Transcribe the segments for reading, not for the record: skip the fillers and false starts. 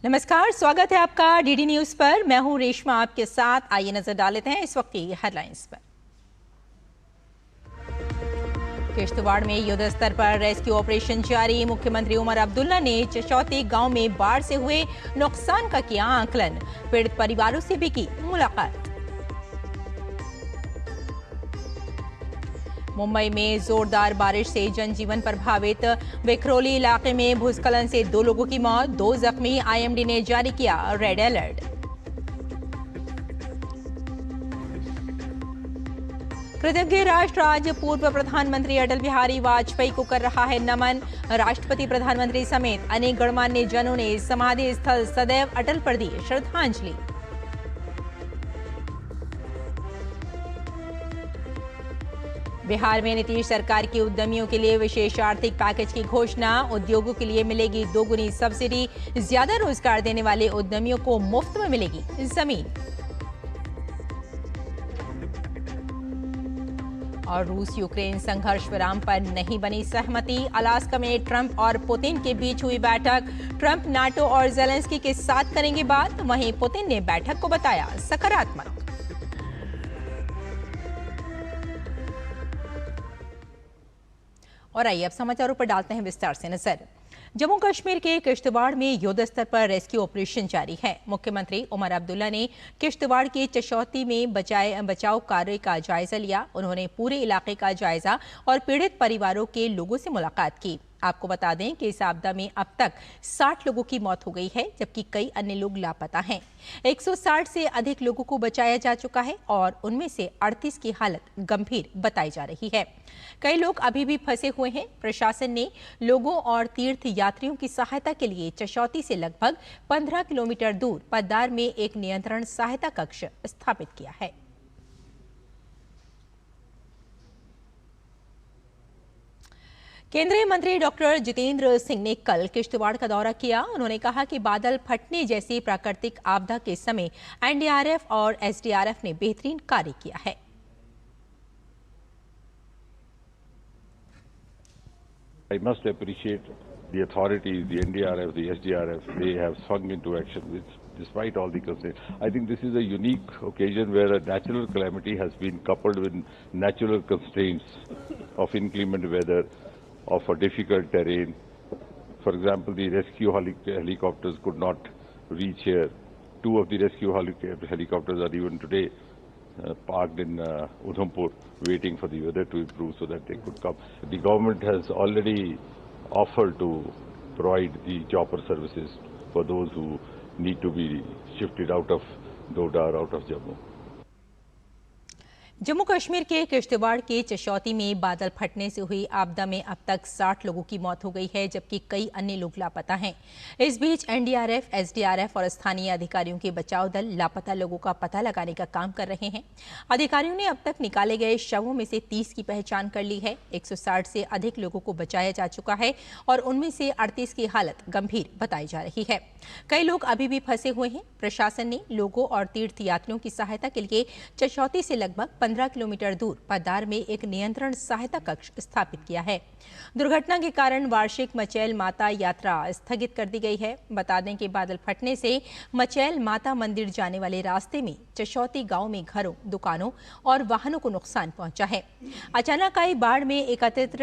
नमस्कार, स्वागत है आपका डीडी न्यूज पर। मैं हूं रेशमा आपके साथ। आइए नजर डाल लेते हैं इस वक्त की हेडलाइंस पर। किश्तवाड़ में युद्ध स्तर पर रेस्क्यू ऑपरेशन जारी। मुख्यमंत्री उमर अब्दुल्ला ने चशौती गांव में बाढ़ से हुए नुकसान का किया आकलन। पीड़ित परिवारों से भी की मुलाकात। मुंबई में जोरदार बारिश से जनजीवन प्रभावित। विक्रोली इलाके में भूस्खलन से 2 लोगों की मौत, 2 जख्मी। आईएमडी ने जारी किया रेड अलर्ट। कृतज्ञ राष्ट्र आज पूर्व प्रधानमंत्री अटल बिहारी वाजपेयी को कर रहा है नमन। राष्ट्रपति, प्रधानमंत्री समेत अनेक गणमान्य जनों ने समाधि स्थल सदैव अटल पर दी श्रद्धांजलि। बिहार में नीतीश सरकार की उद्यमियों के लिए विशेष आर्थिक पैकेज की घोषणा। उद्योगों के लिए मिलेगी 2 गुनी सब्सिडी। ज्यादा रोजगार देने वाले उद्यमियों को मुफ्त में मिलेगी जमीन। और रूस यूक्रेन संघर्ष विराम पर नहीं बनी सहमति। अलास्का में ट्रंप और पुतिन के बीच हुई बैठक। ट्रंप नाटो और जेलेंस्की के साथ करेंगे बात। वहीं पुतिन ने बैठक को बताया सकारात्मक। और आइए अब समाचारों पर डालते हैं विस्तार से नजर। जम्मू कश्मीर के किश्तवाड़ में युद्ध स्तर पर रेस्क्यू ऑपरेशन जारी है। मुख्यमंत्री उमर अब्दुल्ला ने किश्तवाड़ के चशौती में बचाव कार्य का जायजा लिया। उन्होंने पूरे इलाके का जायजा और पीड़ित परिवारों के लोगों से मुलाकात की। आपको बता दें कि इस आपदा में अब तक 60 लोगों की मौत हो गई है, जबकि कई अन्य लोग लापता हैं। 160 से अधिक लोगों को बचाया जा चुका है और उनमें से 38 की हालत गंभीर बताई जा रही है। कई लोग अभी भी फंसे हुए हैं। प्रशासन ने लोगों और तीर्थ यात्रियों की सहायता के लिए चशौती से लगभग 15 किलोमीटर दूर पद्दार में एक नियंत्रण सहायता कक्ष स्थापित किया है। केंद्रीय मंत्री डॉक्टर जितेंद्र सिंह ने कल किश्तवाड़ का दौरा किया। उन्होंने कहा कि बादल फटने जैसी प्राकृतिक आपदा के समय एनडीआरएफ और एसडीआरएफ ने बेहतरीन कार्य किया है। I must appreciate the authorities, the NDRF, the SDRF. They have swung into action despite all the constraints. I think this is a unique occasion where a natural calamity has been coupled with natural constraints of inclement weather, of a difficult terrain. For example, the rescue helicopters could not reach here. 2 of the rescue helicopters are even today parked in Udhampur, waiting for the weather to improve so that they could come. The government has already offered to provide the chopper services for those who need to be shifted out of Doda or out of Jammu. Jammu Kashmir के किश्तवाड़ के चशौती में बादल फटने से हुई आपदा में अब तक 60 लोगों की मौत हो गई है, जबकि कई अन्य लोग लापता हैं। इस बीच एनडीआरएफ, एसडीआरएफ और स्थानीय अधिकारियों के बचाव दल लापता लोगों का पता लगाने का काम कर रहे हैं। अधिकारियों ने अब तक निकाले गए शवों में से 30 की पहचान कर ली है। 160 से अधिक लोगों को बचाया जा चुका है और उनमें से 38 की हालत गंभीर बताई जा रही है। कई लोग अभी भी फंसे हुए हैं। प्रशासन ने लोगों और तीर्थ यात्रियों की सहायता के लिए चशौती से लगभग 15 किलोमीटर दूर पद्दार में एक नियंत्रण सहायता कक्ष स्थापित किया है। दुर्घटना के कारण वार्षिक मचैल माता यात्रा स्थगित कर दी गई है। बता दें कि बादल फटने से मचैल माता मंदिर जाने वाले रास्ते में चशौती गांव में घरों, दुकानों और वाहनों को नुकसान पहुंचा है। अचानक आई बाढ़ में एकत्रित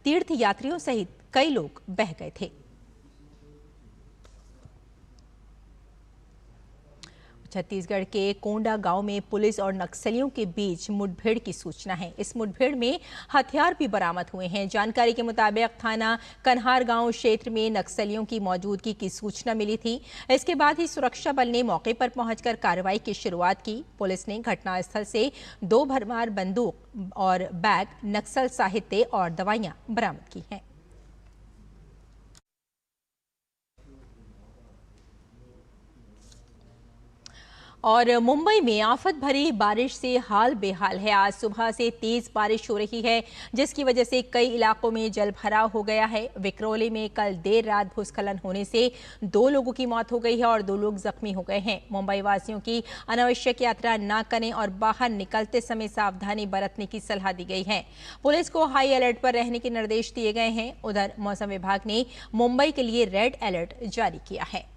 तीर्थ यात्रियों सहित कई लोग बह गए थे। छत्तीसगढ़ के कोंडा गांव में पुलिस और नक्सलियों के बीच मुठभेड़ की सूचना है। इस मुठभेड़ में हथियार भी बरामद हुए हैं। जानकारी के मुताबिक थाना कन्हार गांव क्षेत्र में नक्सलियों की मौजूदगी की सूचना मिली थी। इसके बाद ही सुरक्षा बल ने मौके पर पहुंचकर कार्रवाई की शुरुआत की। पुलिस ने घटनास्थल से 2 भरमार बंदूक और बैग, नक्सल साहित्य और दवाइयां बरामद की हैं। और मुंबई में आफत भरी बारिश से हाल बेहाल है। आज सुबह से तेज बारिश हो रही है, जिसकी वजह से कई इलाकों में जल भराव हो गया है। विक्रोली में कल देर रात भूस्खलन होने से 2 लोगों की मौत हो गई है और 2 लोग जख्मी हो गए हैं। मुंबई वासियों की अनावश्यक यात्रा न करें और बाहर निकलते समय सावधानी बरतने की सलाह दी गई है। पुलिस को हाई अलर्ट पर रहने के निर्देश दिए गए हैं। उधर मौसम विभाग ने मुंबई के लिए रेड अलर्ट जारी किया है।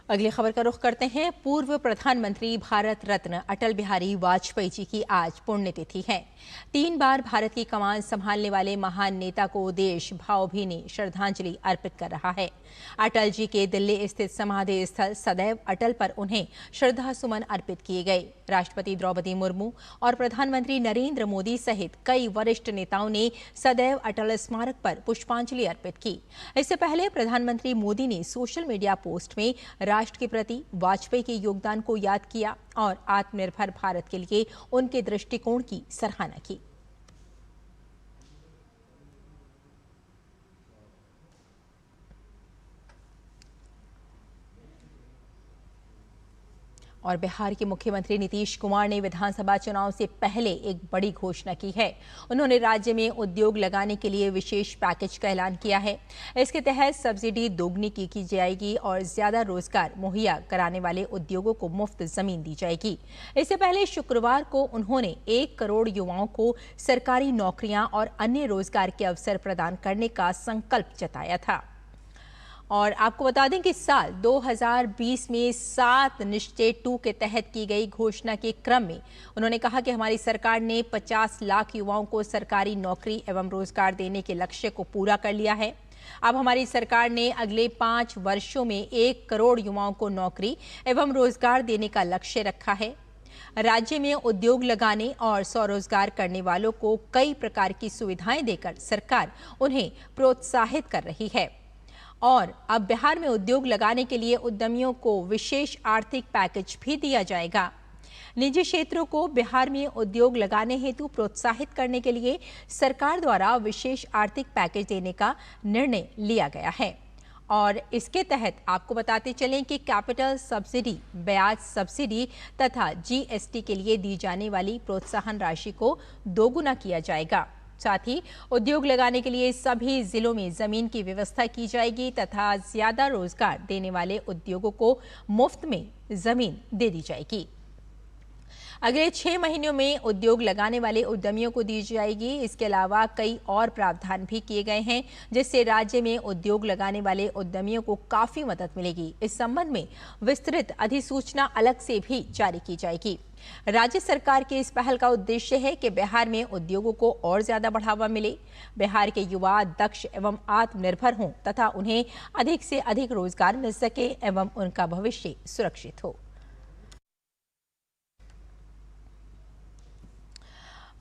अगली खबर का रुख करते हैं। पूर्व प्रधानमंत्री भारत रत्न अटल बिहारी वाजपेयी जी की आज पुण्यतिथि है। 3 बार भारत की कमान संभालने वाले महान नेता को देश भावभीनी श्रद्धांजलि अर्पित कर रहा है। अटल जी के दिल्ली स्थित समाधि स्थल सदैव अटल पर उन्हें श्रद्धा सुमन अर्पित किए गए। राष्ट्रपति द्रौपदी मुर्मू और प्रधानमंत्री नरेंद्र मोदी सहित कई वरिष्ठ नेताओं ने सदैव अटल स्मारक पर पुष्पांजलि अर्पित की। इससे पहले प्रधानमंत्री मोदी ने सोशल मीडिया पोस्ट में राष्ट्र के प्रति वाजपेयी के योगदान को याद किया और आत्मनिर्भर भारत के लिए उनके दृष्टिकोण की सराहना की। और बिहार के मुख्यमंत्री नीतीश कुमार ने विधानसभा चुनाव से पहले एक बड़ी घोषणा की है। उन्होंने राज्य में उद्योग लगाने के लिए विशेष पैकेज का ऐलान किया है। इसके तहत सब्सिडी दोगुनी की जाएगी और ज्यादा रोजगार मुहैया कराने वाले उद्योगों को मुफ्त जमीन दी जाएगी। इससे पहले शुक्रवार को उन्होंने 1 करोड़ युवाओं को सरकारी नौकरियां और अन्य रोजगार के अवसर प्रदान करने का संकल्प जताया था। और आपको बता दें कि साल 2020 में 7 निश्चय 2 के तहत की गई घोषणा के क्रम में उन्होंने कहा कि हमारी सरकार ने 50 लाख युवाओं को सरकारी नौकरी एवं रोजगार देने के लक्ष्य को पूरा कर लिया है। अब हमारी सरकार ने अगले 5 वर्षों में 1 करोड़ युवाओं को नौकरी एवं रोजगार देने का लक्ष्य रखा है। राज्य में उद्योग लगाने और स्वरोजगार करने वालों को कई प्रकार की सुविधाएं देकर सरकार उन्हें प्रोत्साहित कर रही है। और अब बिहार में उद्योग लगाने के लिए उद्यमियों को विशेष आर्थिक पैकेज भी दिया जाएगा। निजी क्षेत्रों को बिहार में उद्योग लगाने हेतु प्रोत्साहित करने के लिए सरकार द्वारा विशेष आर्थिक पैकेज देने का निर्णय लिया गया है। और इसके तहत आपको बताते चलें कि कैपिटल सब्सिडी, ब्याज सब्सिडी तथा जीएसटी के लिए दी जाने वाली प्रोत्साहन राशि को दोगुना किया जाएगा। साथ ही उद्योग लगाने के लिए सभी जिलों में जमीन की व्यवस्था की जाएगी तथा ज्यादा रोजगार देने वाले उद्योगों को मुफ्त में जमीन दे दी जाएगी। अगले 6 महीनों में उद्योग लगाने वाले उद्यमियों को दी जाएगी। इसके अलावा कई और प्रावधान भी किए गए हैं जिससे राज्य में उद्योग लगाने वाले उद्यमियों को काफी मदद मिलेगी। इस संबंध में विस्तृत अधिसूचना अलग से भी जारी की जाएगी। राज्य सरकार के इस पहल का उद्देश्य है कि बिहार में उद्योगों को और ज्यादा बढ़ावा मिले, बिहार के युवा दक्ष एवं आत्मनिर्भर हों तथा उन्हें अधिक से अधिक रोजगार मिल सके एवं उनका भविष्य सुरक्षित हो।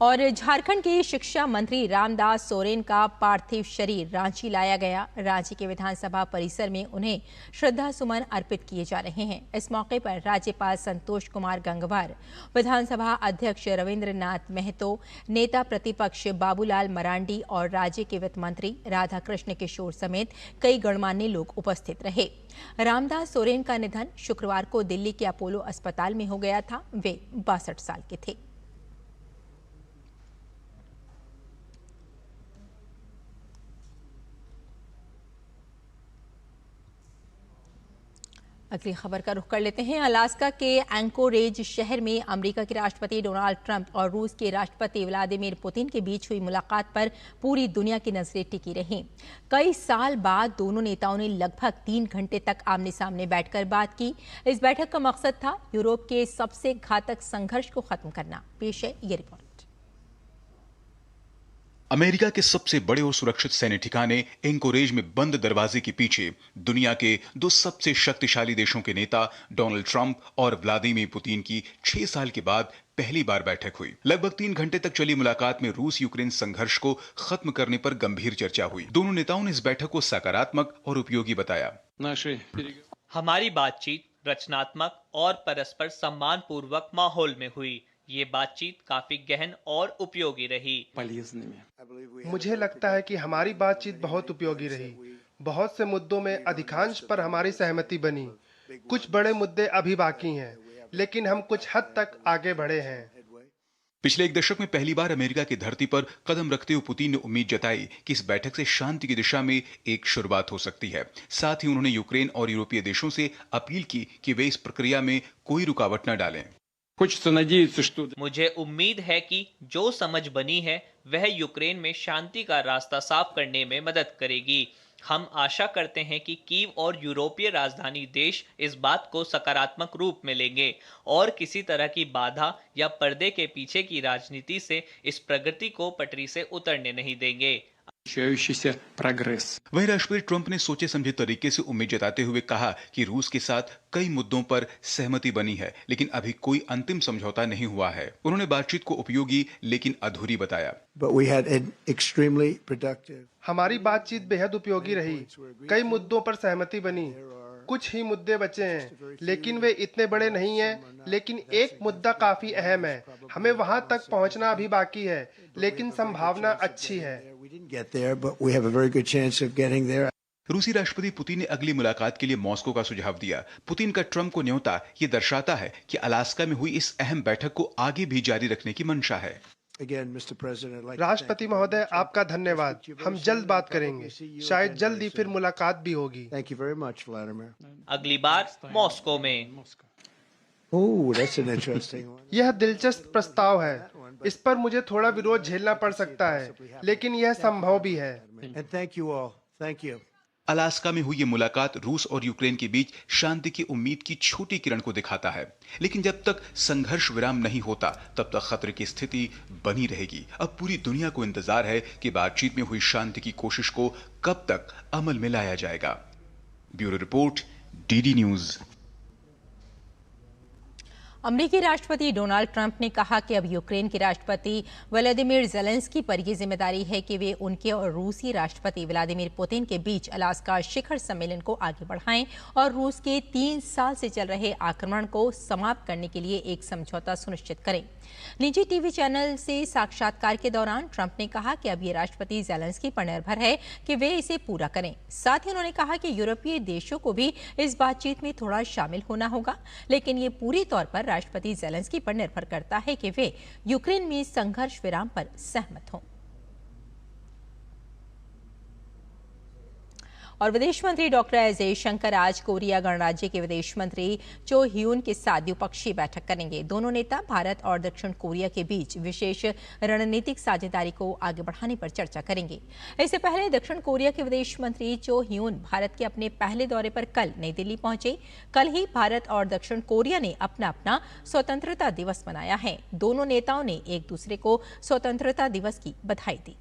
और झारखंड के शिक्षा मंत्री रामदास सोरेन का पार्थिव शरीर रांची लाया गया। रांची के विधानसभा परिसर में उन्हें श्रद्धा सुमन अर्पित किए जा रहे हैं। इस मौके पर राज्यपाल संतोष कुमार गंगवार, विधानसभा अध्यक्ष रविंद्रनाथ महतो, नेता प्रतिपक्ष बाबूलाल मरांडी और राज्य के वित्त मंत्री राधाकृष्ण किशोर समेत कई गणमान्य लोग उपस्थित रहे। रामदास सोरेन का निधन शुक्रवार को दिल्ली के अपोलो अस्पताल में हो गया था। वे 62 साल के थे। अगली खबर का रुख कर लेते हैं। अलास्का के एंकोरेज शहर में अमेरिका के राष्ट्रपति डोनाल्ड ट्रंप और रूस के राष्ट्रपति व्लादिमीर पुतिन के बीच हुई मुलाकात पर पूरी दुनिया की नजरें टिकी रहीं। कई साल बाद दोनों नेताओं ने लगभग 3 घंटे तक आमने सामने बैठकर बात की। इस बैठक का मकसद था यूरोप के सबसे घातक संघर्ष को खत्म करना। पेश है ये रिपोर्ट। अमेरिका के सबसे बड़े और सुरक्षित सैन्य ठिकाने एंकोरेज में बंद दरवाजे के पीछे दुनिया के 2 सबसे शक्तिशाली देशों के नेता डोनाल्ड ट्रंप और व्लादिमीर पुतिन की 6 साल के बाद पहली बार बैठक हुई। लगभग 3 घंटे तक चली मुलाकात में रूस यूक्रेन संघर्ष को खत्म करने पर गंभीर चर्चा हुई। दोनों नेताओं ने इस बैठक को सकारात्मक और उपयोगी बताया। हमारी बातचीत रचनात्मक और परस्पर सम्मान पूर्वक माहौल में हुई। ये बातचीत काफी गहन और उपयोगी रही। मुझे लगता है कि हमारी बातचीत बहुत उपयोगी रही। बहुत से मुद्दों में अधिकांश पर हमारी सहमति बनी। कुछ बड़े मुद्दे अभी बाकी हैं, लेकिन हम कुछ हद तक आगे बढ़े हैं। पिछले 1 दशक में पहली बार अमेरिका की धरती पर कदम रखते हुए पुतिन ने उम्मीद जताई कि इस बैठक से शांति की दिशा में एक शुरुआत हो सकती है। साथ ही उन्होंने यूक्रेन और यूरोपीय देशों से अपील की कि वे इस प्रक्रिया में कोई रुकावट न डालें। मुझे उम्मीद है कि जो समझ बनी है वह यूक्रेन में शांति का रास्ता साफ करने में मदद करेगी। हम आशा करते हैं कि कीव और यूरोपीय राजधानी देश इस बात को सकारात्मक रूप में लेंगे और किसी तरह की बाधा या पर्दे के पीछे की राजनीति से इस प्रगति को पटरी से उतरने नहीं देंगे। वहीं राष्ट्रपति ट्रंप ने सोचे समझे तरीके से उम्मीद जताते हुए कहा कि रूस के साथ कई मुद्दों पर सहमति बनी है, लेकिन अभी कोई अंतिम समझौता नहीं हुआ है। उन्होंने बातचीत को उपयोगी लेकिन अधूरी बताया। हमारी बातचीत बेहद उपयोगी रही। कई मुद्दों पर सहमति बनी। कुछ ही मुद्दे बचे हैं, लेकिन वे इतने बड़े नहीं हैं। लेकिन एक मुद्दा काफी अहम है। हमें वहां तक पहुंचना अभी बाकी है, लेकिन संभावना अच्छी है। रूसी राष्ट्रपति पुतिन ने अगली मुलाकात के लिए मॉस्को का सुझाव दिया। पुतिन का ट्रंप को न्योता ये दर्शाता है कि अलास्का में हुई इस अहम बैठक को आगे भी जारी रखने की मंशा है। राष्ट्रपति महोदय, आपका धन्यवाद। हम जल्द बात करेंगे। शायद जल्द ही फिर मुलाकात भी होगी। अगली बार मॉस्को में। यह दिलचस्प प्रस्ताव है। इस पर मुझे थोड़ा विरोध झेलना पड़ सकता है, लेकिन यह संभव भी है। अलास्का में हुई ये मुलाकात रूस और यूक्रेन के बीच शांति की उम्मीद की छोटी किरण को दिखाता है, लेकिन जब तक संघर्ष विराम नहीं होता तब तक खतरे की स्थिति बनी रहेगी। अब पूरी दुनिया को इंतजार है कि बातचीत में हुई शांति की कोशिश को कब तक अमल में लाया जाएगा। Bureau report, DD news. अमेरिकी राष्ट्रपति डोनाल्ड ट्रंप ने कहा कि अब यूक्रेन के राष्ट्रपति व्लादिमीर ज़ेलेंस्की पर यह जिम्मेदारी है कि वे उनके और रूसी राष्ट्रपति व्लादिमीर पुतिन के बीच अलास्का शिखर सम्मेलन को आगे बढ़ाएं और रूस के 3 साल से चल रहे आक्रमण को समाप्त करने के लिए एक समझौता सुनिश्चित करें। निजी टीवी चैनल से साक्षात्कार के दौरान ट्रंप ने कहा कि अब ये राष्ट्रपति ज़ेलेंस्की पर निर्भर है कि वे इसे पूरा करें। साथ ही उन्होंने कहा कि यूरोपीय देशों को भी इस बातचीत में थोड़ा शामिल होना होगा, लेकिन ये पूरी तौर पर राष्ट्रपति ज़ेलेंस्की पर निर्भर करता है कि वे यूक्रेन में संघर्ष विराम पर सहमत हों। और विदेश मंत्री डॉक्टर एस जयशंकर आज कोरिया गणराज्य के विदेश मंत्री चो ह्यून के साथ द्विपक्षीय बैठक करेंगे। दोनों नेता भारत और दक्षिण कोरिया के बीच विशेष रणनीतिक साझेदारी को आगे बढ़ाने पर चर्चा करेंगे। इससे पहले दक्षिण कोरिया के विदेश मंत्री चो ह्यून भारत के अपने पहले दौरे पर कल नई दिल्ली पहुंचे। कल ही भारत और दक्षिण कोरिया ने अपना स्वतंत्रता दिवस मनाया है। दोनों नेताओं ने एक दूसरे को स्वतंत्रता दिवस की बधाई दी।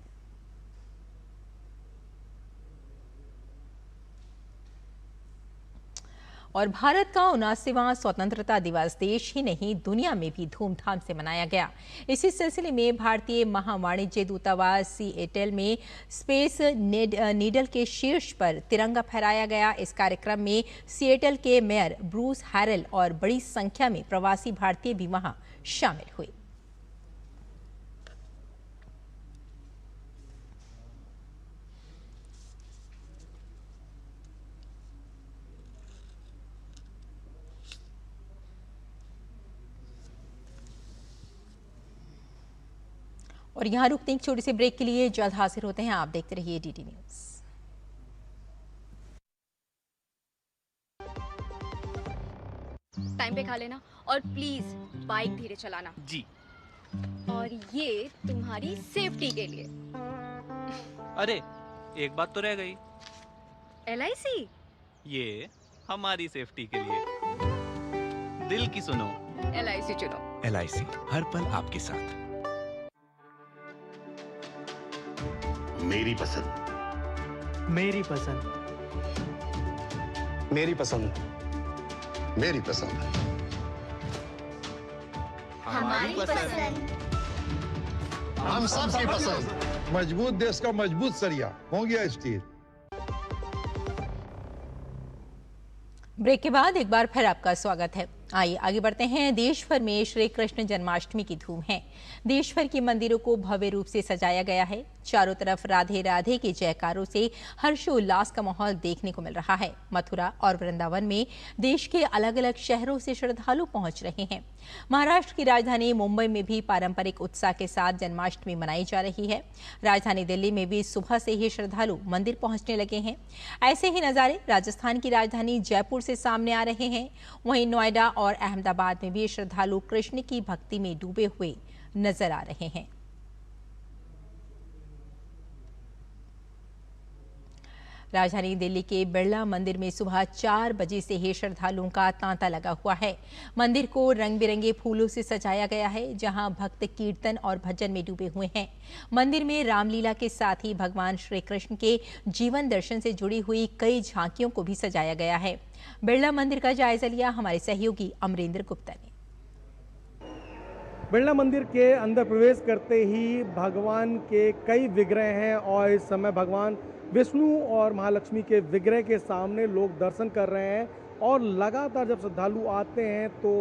और भारत का 79वां स्वतंत्रता दिवस देश ही नहीं दुनिया में भी धूमधाम से मनाया गया। इसी सिलसिले में भारतीय महावाणिज्य दूतावास सिएटल में स्पेस नीडल के शीर्ष पर तिरंगा फहराया गया। इस कार्यक्रम में सिएटल के मेयर ब्रूस हैरेल और बड़ी संख्या में प्रवासी भारतीय भी वहां शामिल हुए। और यहाँ रुकते हैं एक छोटी सी ब्रेक के लिए। जल्द हाजिर होते हैं। आप देखते रहिए डीडी न्यूज। टाइम पे खा लेना और प्लीज बाइक धीरे चलाना जी। और ये तुम्हारी सेफ्टी के लिए। अरे एक बात तो रह गई। LIC ये हमारी सेफ्टी के लिए। दिल की सुनो, LIC चुनो। LIC हर पल आपके साथ। मेरी पसंद, मेरी पसंद, मेरी पसंद, मेरी पसंद, हमारी पसंद, हम सबकी पसंद। मजबूत देश का मजबूत सरिया हो गया स्टील। ब्रेक के बाद एक बार फिर आपका स्वागत है। आइए आगे बढ़ते हैं। देश भर में श्री कृष्ण जन्माष्टमी की धूम है। देश भर के मंदिरों को भव्य रूप से सजाया गया है। चारों तरफ राधे राधे के जयकारों से हर्षोल्लास का माहौल देखने को मिल रहा है। मथुरा और वृंदावन में देश के अलग अलग शहरों से श्रद्धालु पहुंच रहे हैं। महाराष्ट्र की राजधानी मुंबई में भी पारंपरिक उत्साह के साथ जन्माष्टमी मनाई जा रही है। राजधानी दिल्ली में भी सुबह से ही श्रद्धालु मंदिर पहुंचने लगे हैं। ऐसे ही नजारे राजस्थान की राजधानी जयपुर से सामने आ रहे हैं। वहीं नोएडा और अहमदाबाद में भी श्रद्धालु कृष्ण की भक्ति में डूबे हुए नजर आ रहे हैं। राजधानी दिल्ली के बिरला मंदिर में सुबह 4 बजे से ही श्रद्धालुओं का तांता लगा हुआ है। मंदिर को रंग बिरंगे फूलों से सजाया गया है, जहां भक्त कीर्तन और भजन में डूबे हुए हैं। मंदिर में रामलीला के साथ ही भगवान श्री कृष्ण के जीवन दर्शन से जुड़ी हुई कई झांकियों को भी सजाया गया है। बिरला मंदिर का जायजा लिया हमारे सहयोगी अमरेंद्र गुप्ता ने। बिरला मंदिर के अंदर प्रवेश करते ही भगवान के कई विग्रह हैं और इस समय भगवान विष्णु और महालक्ष्मी के विग्रह के सामने लोग दर्शन कर रहे हैं। और लगातार जब श्रद्धालु आते हैं तो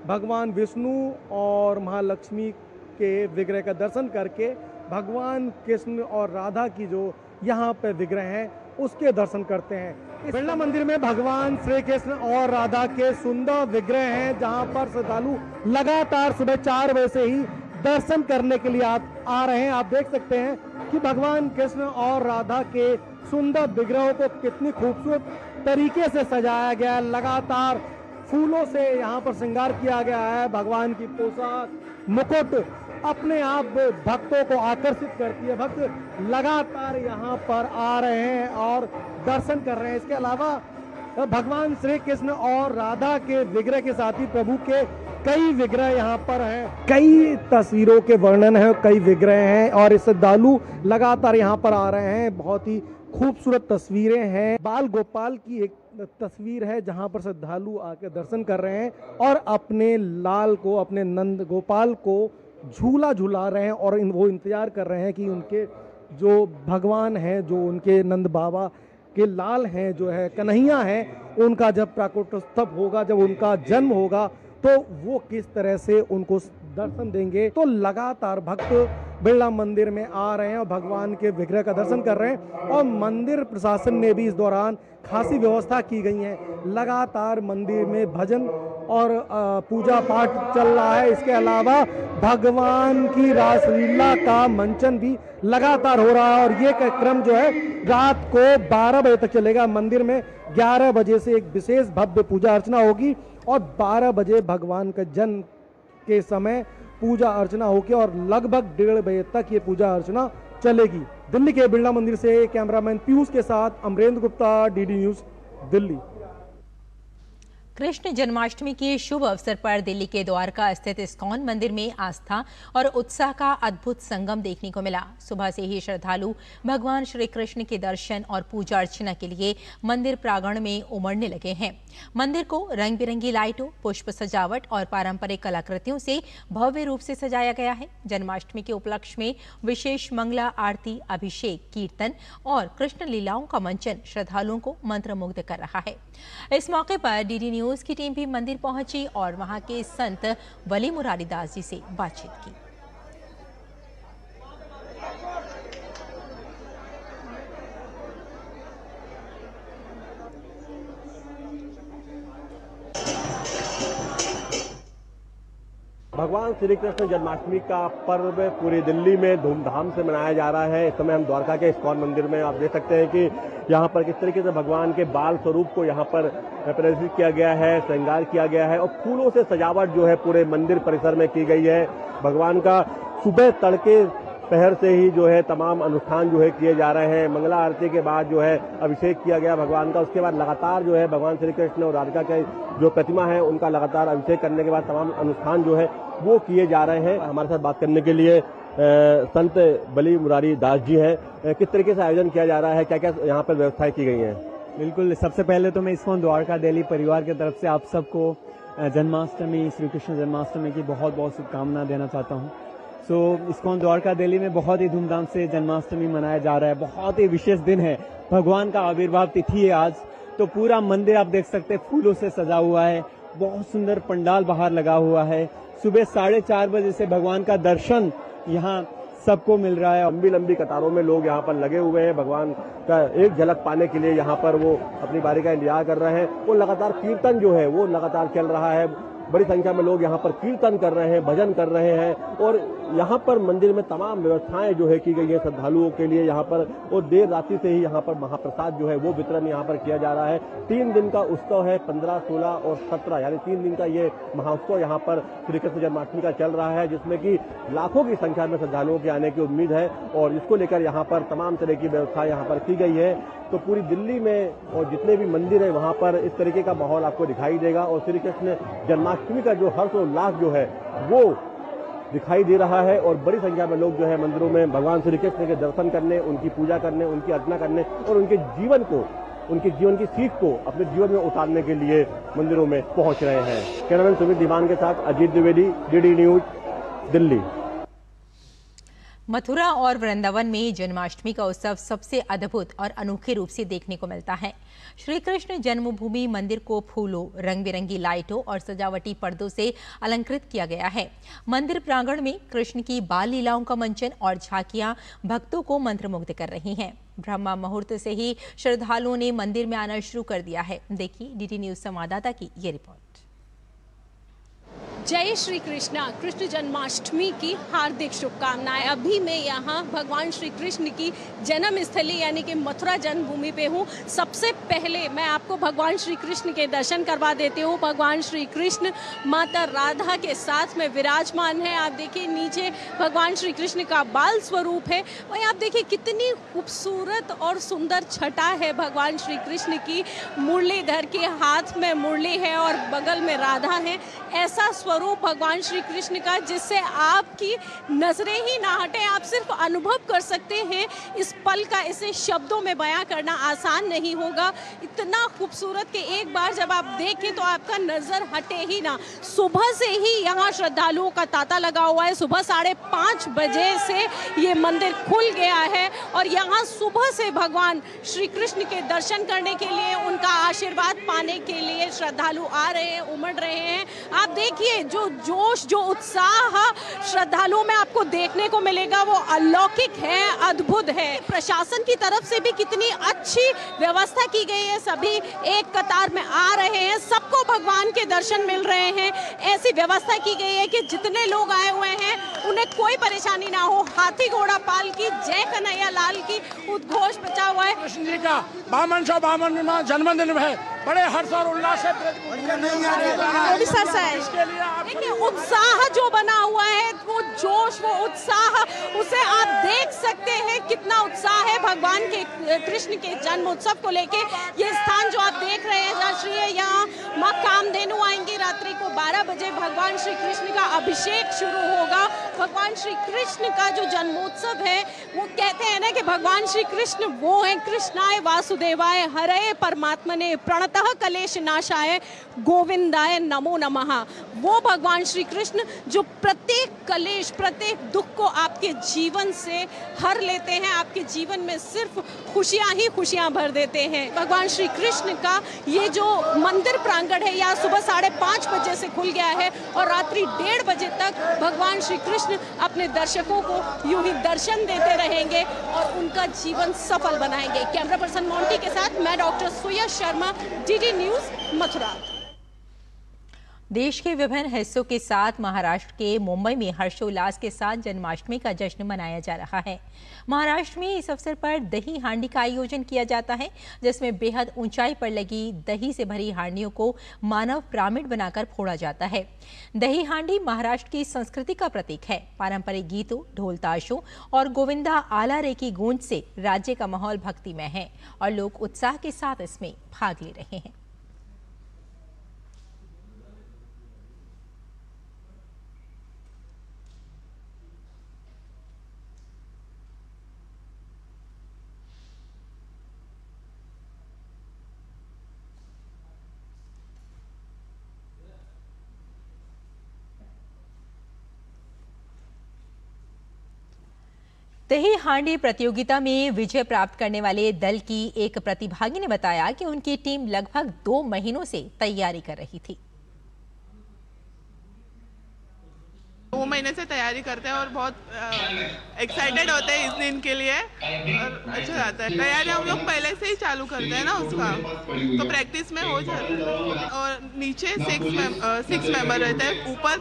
भगवान विष्णु और महालक्ष्मी के विग्रह का दर्शन करके भगवान कृष्ण और राधा की जो यहाँ पे विग्रह हैं उसके दर्शन करते हैं। बिरला मंदिर में भगवान श्री कृष्ण और राधा के सुंदर विग्रह हैं, जहाँ पर श्रद्धालु लगातार सुबह 4 बजे से ही दर्शन करने के लिए आ रहे हैं। आप देख सकते हैं कि भगवान कृष्ण और राधा के सुंदर विग्रहों को कितनी खूबसूरत तरीके से सजाया गया है। लगातार फूलों से यहाँ पर श्रृंगार किया गया है। भगवान की पोशाक, मुकुट अपने आप भक्तों को आकर्षित करती है। भक्त लगातार यहाँ पर आ रहे हैं और दर्शन कर रहे हैं। इसके अलावा भगवान श्री कृष्ण और राधा के विग्रह के साथ ही प्रभु के कई विग्रह यहाँ पर हैं। कई तस्वीरों के वर्णन है, कई विग्रह हैं और श्रद्धालु लगातार यहाँ पर आ रहे हैं। बहुत ही खूबसूरत तस्वीरें हैं। बाल गोपाल की एक तस्वीर है जहाँ पर श्रद्धालु आकर दर्शन कर रहे हैं और अपने लाल को, अपने नंद गोपाल को झूला झूला रहे हैं और वो इंतजार कर रहे हैं कि उनके जो भगवान हैं, जो उनके नंद बाबा के लाल हैं, जो है कन्हैया हैं, उनका जब प्राकोत्सव होगा, जब उनका जन्म होगा तो वो किस तरह से उनको दर्शन देंगे। तो लगातार भक्त बिरला मंदिर में आ रहे हैं और भगवान के विग्रह का दर्शन कर रहे हैं और मंदिर प्रशासन ने भी इस दौरान खासी व्यवस्था की गई है। लगातार मंदिर में भजन और पूजा पाठ चल रहा है। इसके अलावा भगवान की रासलीला का मंचन भी लगातार हो रहा है और ये कार्यक्रम जो है रात को 12 बजे तक चलेगा। मंदिर में 11 बजे से एक विशेष भव्य पूजा अर्चना होगी और 12 बजे भगवान का जन्म के समय पूजा अर्चना होगी और लगभग 1:30 बजे तक ये पूजा अर्चना चलेगी। दिल्ली के बिरला मंदिर से कैमरामैन पीयूष के साथ अमरेंद्र गुप्ता, डीडी न्यूज, दिल्ली। कृष्ण जन्माष्टमी के शुभ अवसर पर दिल्ली के द्वारका स्थित इस्कॉन मंदिर में आस्था और उत्साह का अद्भुत संगम देखने को मिला। सुबह से ही श्रद्धालु भगवान श्री कृष्ण के दर्शन और पूजा अर्चना के लिए मंदिर प्रांगण में उमड़ने लगे हैं। मंदिर को रंग बिरंगी लाइटों, पुष्प सजावट और पारंपरिक कलाकृतियों से भव्य रूप से सजाया गया है। जन्माष्टमी के उपलक्ष्य में विशेष मंगला आरती, अभिषेक, कीर्तन और कृष्ण लीलाओं का मंचन श्रद्धालुओं को मंत्रमुग्ध कर रहा है। इस मौके पर डीडी न्यूज की टीम भी मंदिर पहुंची और वहां के संत वली मुरारी दास जी से बातचीत की। भगवान श्री कृष्ण जन्माष्टमी का पर्व पूरी दिल्ली में धूमधाम से मनाया जा रहा है। इस समय हम द्वारका के इस्कॉन मंदिर में आप देख सकते हैं कि यहाँ पर किस तरीके से भगवान के बाल स्वरूप को यहाँ पर प्रदर्शित किया गया है, श्रृंगार किया गया है और फूलों से सजावट जो है पूरे मंदिर परिसर में की गई है। भगवान का सुबह तड़के पहर से ही जो है तमाम अनुष्ठान जो है किए जा रहे हैं। मंगला आरती के बाद जो है अभिषेक किया गया भगवान का। उसके बाद लगातार जो है भगवान श्री कृष्ण और राधिका के जो प्रतिमा है उनका लगातार अभिषेक करने के बाद तमाम अनुष्ठान जो है वो किए जा रहे हैं। हमारे साथ बात करने के लिए संत वली मुरारी दास जी हैं। किस तरीके से आयोजन किया जा रहा है, क्या क्या यहाँ पर व्यवस्थाएं की गई हैं? बिल्कुल, सबसे पहले तो मैं इस्कॉन द्वारका दिल्ली परिवार की तरफ से आप सबको जन्माष्टमी, श्री कृष्ण जन्माष्टमी की बहुत बहुत शुभकामना देना चाहता हूँ। इस्कॉन द्वारका दिल्ली में बहुत ही धूमधाम से जन्माष्टमी मनाया जा रहा है। बहुत ही विशेष दिन है, भगवान का आविर्भाव तिथि है आज। तो पूरा मंदिर आप देख सकते हैं फूलों से सजा हुआ है। बहुत सुंदर पंडाल बाहर लगा हुआ है। सुबह 4:30 बजे से भगवान का दर्शन यहाँ सबको मिल रहा है। लंबी लंबी कतारों में लोग यहाँ पर लगे हुए हैं। भगवान का एक झलक पाने के लिए यहाँ पर वो अपनी बारी का इंतजार कर रहे हैं। वो लगातार कीर्तन जो है वो लगातार चल रहा है। बड़ी संख्या में लोग यहाँ पर कीर्तन कर रहे हैं, भजन कर रहे हैं और यहाँ पर मंदिर में तमाम व्यवस्थाएं जो है की गई है श्रद्धालुओं के लिए यहाँ पर, और देर रात्रि से ही यहाँ पर महाप्रसाद जो है वो वितरण यहाँ पर किया जा रहा है। 3 दिन का उत्सव है, 15, 16 और 17 यानी 3 दिन का ये महोत्सव यहाँ पर श्री कृष्ण जन्माष्टमी का चल रहा है, जिसमें कि लाखों की संख्या में श्रद्धालुओं के आने की उम्मीद है और इसको लेकर यहाँ पर तमाम तरह की व्यवस्था यहाँ पर की गई है। तो पूरी दिल्ली में और जितने भी मंदिर है वहाँ पर इस तरीके का माहौल आपको दिखाई देगा और श्री कृष्ण जन्माष्टमी का जो हर्षोल्लास जो है वो दिखाई दे रहा है और बड़ी संख्या में लोग जो है मंदिरों में भगवान श्री कृष्ण के दर्शन करने, उनकी पूजा करने, उनकी अर्चना करने और उनके जीवन की सीख को अपने जीवन में उतारने के लिए मंदिरों में पहुंच रहे हैं। कैमरामैन सुमित दीवान के साथ अजीत द्विवेदी, डीडी न्यूज, दिल्ली। मथुरा और वृंदावन में जन्माष्टमी का उत्सव सबसे अद्भुत और अनोखे रूप से देखने को मिलता है। श्री कृष्ण जन्मभूमि मंदिर को फूलों, रंग बिरंगी लाइटों और सजावटी पर्दों से अलंकृत किया गया है। मंदिर प्रांगण में कृष्ण की बाल लीलाओं का मंचन और झांकियां भक्तों को मंत्रमुग्ध कर रही हैं। ब्रह्मा मुहूर्त से ही श्रद्धालुओं ने मंदिर में आना शुरू कर दिया है। देखिए डीडी न्यूज संवाददाता की ये रिपोर्ट। जय श्री कृष्णा। कृष्ण जन्माष्टमी की हार्दिक शुभकामनाएं। अभी मैं यहाँ भगवान श्री कृष्ण की जन्मस्थली यानी कि मथुरा जन्मभूमि पे हूँ। सबसे पहले मैं आपको भगवान श्री कृष्ण के दर्शन करवा देती हूँ। भगवान श्री कृष्ण माता राधा के साथ में विराजमान है। आप देखिए नीचे भगवान श्री कृष्ण का बाल स्वरूप है और आप देखिए कितनी खूबसूरत और सुंदर छटा है भगवान श्री कृष्ण की। मुरलीधर के हाथ में मुरली है और बगल में राधा है। ऐसा स्वरूप भगवान श्री कृष्ण का जिससे आपकी नजरें ही ना हटे, आप सिर्फ अनुभव कर सकते हैं इस पल का। इसे शब्दों में बयां करना आसान नहीं होगा। इतना खूबसूरत कि एक बार जब आप देखें तो आपका नजर हटे ही ना। सुबह से ही यहाँ श्रद्धालुओं का तांता लगा हुआ है। सुबह 5:30 बजे से ये मंदिर खुल गया है और यहाँ सुबह से भगवान श्री कृष्ण के दर्शन करने के लिए, उनका आशीर्वाद पाने के लिए श्रद्धालु आ रहे हैं, उमड़ रहे हैं। आप देखिए जो जोश, जो उत्साह श्रद्धालुओं में आपको देखने को मिलेगा वो अलौकिक है, अद्भुत है। प्रशासन की तरफ से भी कितनी अच्छी व्यवस्था की गई है। सभी एक कतार में आ रहे हैं, सबको भगवान के दर्शन मिल रहे हैं। ऐसी व्यवस्था की गई है कि जितने लोग आए हुए हैं उन्हें कोई परेशानी ना हो। हाथी घोड़ा पाल की जय कन्हैया लाल की उद्घोष बचा हुआ है। कृष्ण जी का 52वां जन्मदिन है। बड़े हर्ष और उल्लास से ओडिशा से देखिए उत्साह जो बना हुआ है, वो जोश, वो उत्साह, उसे आप देख सकते हैं कितना उत्साह है भगवान के कृष्ण के जन्म उत्सव को लेके। ये स्थान जो आप देख रहे हैं जहाँ श्री यहाँ माँ कामधेनु आएंगी। रात्रि को 12 बजे भगवान श्री कृष्ण का अभिषेक शुरू होगा। भगवान श्री कृष्ण का जो जन्मोत्सव है, वो कहते हैं ना कि भगवान श्री कृष्ण वो है, कृष्णाय वासुदेवाय हरे परमात्मने प्रणतः कलेश नाशाय गोविंदाय नमो नमः। वो भगवान श्री कृष्ण जो प्रत्येक कलेश, प्रत्येक दुख को आपके जीवन से हर लेते हैं, आपके जीवन में सिर्फ खुशियां ही खुशियां भर देते हैं। भगवान श्री कृष्ण का ये जो मंदिर प्रांगण है यहाँ सुबह 5:30 बजे से खुल गया है और रात्रि 1:30 बजे तक भगवान श्री कृष्ण अपने दर्शकों को यूं ही दर्शन देते रहेंगे और उनका जीवन सफल बनाएंगे। कैमरा पर्सन मोंटी के साथ मैं डॉक्टर सुयश शर्मा, डीडी न्यूज, मथुरा। देश के विभिन्न हिस्सों के साथ महाराष्ट्र के मुंबई में हर्षोल्लास के साथ जन्माष्टमी का जश्न मनाया जा रहा है। महाराष्ट्र में इस अवसर पर दही हांडी का आयोजन किया जाता है, जिसमें बेहद ऊंचाई पर लगी दही से भरी हांडियों को मानव पिरामिड बनाकर फोड़ा जाता है। दही हांडी महाराष्ट्र की संस्कृति का प्रतीक है। पारंपरिक गीतों, ढोल ताशों और गोविंदा आला रे की गूंज से राज्य का माहौल भक्तिमय है और लोग उत्साह के साथ इसमें भाग ले रहे हैं। दही हांडी प्रतियोगिता में विजय प्राप्त करने वाले दल की एक प्रतिभागी ने बताया कि उनकी टीम लगभग 2 महीनों से तैयारी कर रही थी। 2 महीने महीने से तैयारी करते हैं और बहुत एक्साइटेड होते हैं इस दिन के लिए और अच्छा जाता है। तैयारी हम लोग पहले से ही चालू करते हैं ना उसका, तो प्रैक्टिस में हो जाता है। और नीचे 6 मेंबर रहते हैं, ऊपर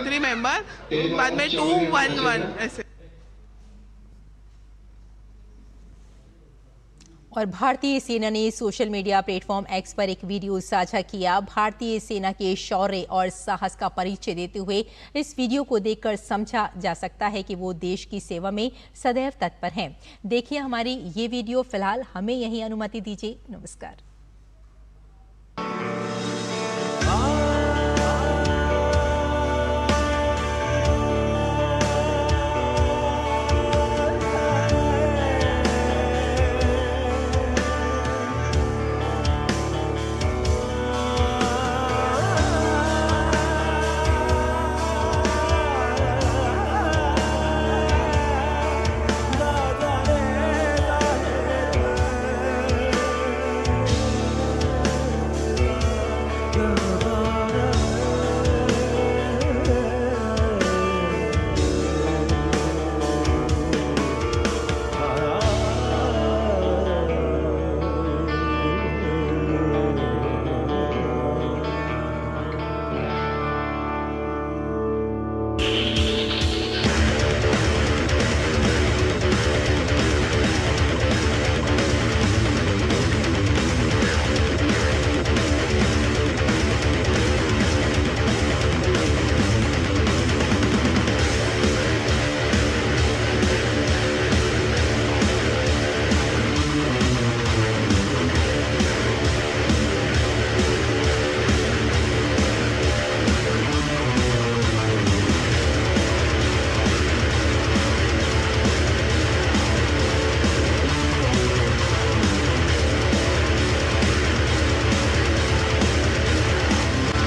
3 मेंबर, बाद में 2, 1, 1 ऐसे। और भारतीय सेना ने सोशल मीडिया प्लेटफॉर्म एक्स पर एक वीडियो साझा किया। भारतीय सेना के शौर्य और साहस का परिचय देते हुए इस वीडियो को देखकर समझा जा सकता है कि वो देश की सेवा में सदैव तत्पर हैं। देखिए हमारी ये वीडियो। फिलहाल हमें यही अनुमति दीजिए। नमस्कार। Yeah.